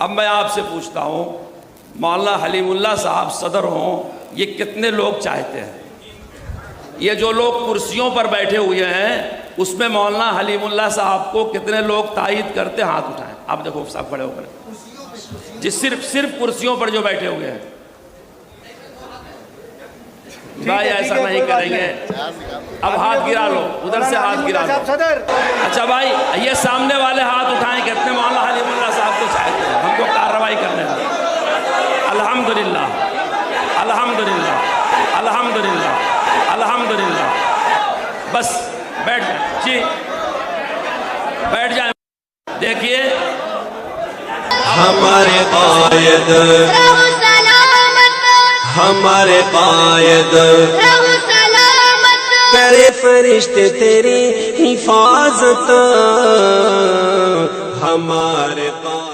اب میں آپ سے پوچھتا ہوں، مولانا حلیم اللہ صاحب صدر ہوں، یہ کتنے لوگ چاہتے ہیں؟ یہ جو لوگ کرسیوں پر بیٹھے ہوئے ہیں اس میں مولانا حلیم اللہ صاحب کو کتنے لوگ تائید کرتے؟ ہاتھ اٹھائیں۔ آپ دیکھو صاحب کھڑے ہو کر، جس صرف کرسیوں پر جو بیٹھے ہوئے ہیں۔ بھائی ایسا نہیں کریں گے، اب ہاتھ گرا لو، ادھر سے ہاتھ گرا لو۔ اچھا بھائی یہ سامنے والے ہاتھ اٹھائیں، کتنے مولانا حلیم اللہ صاحب کو چاہتے ہیں؟ ہم کو کارروائی کرنے دیں۔ الحمدللہ الحمدللہ الحمدللہ الحمدللہ۔ بس بیٹھ جائیں جی، بیٹھ جائیں۔ دیکھیے ہمارے قائد، ہمارے قائد، کرے فرشتے تیری حفاظت، ہمارے قائد۔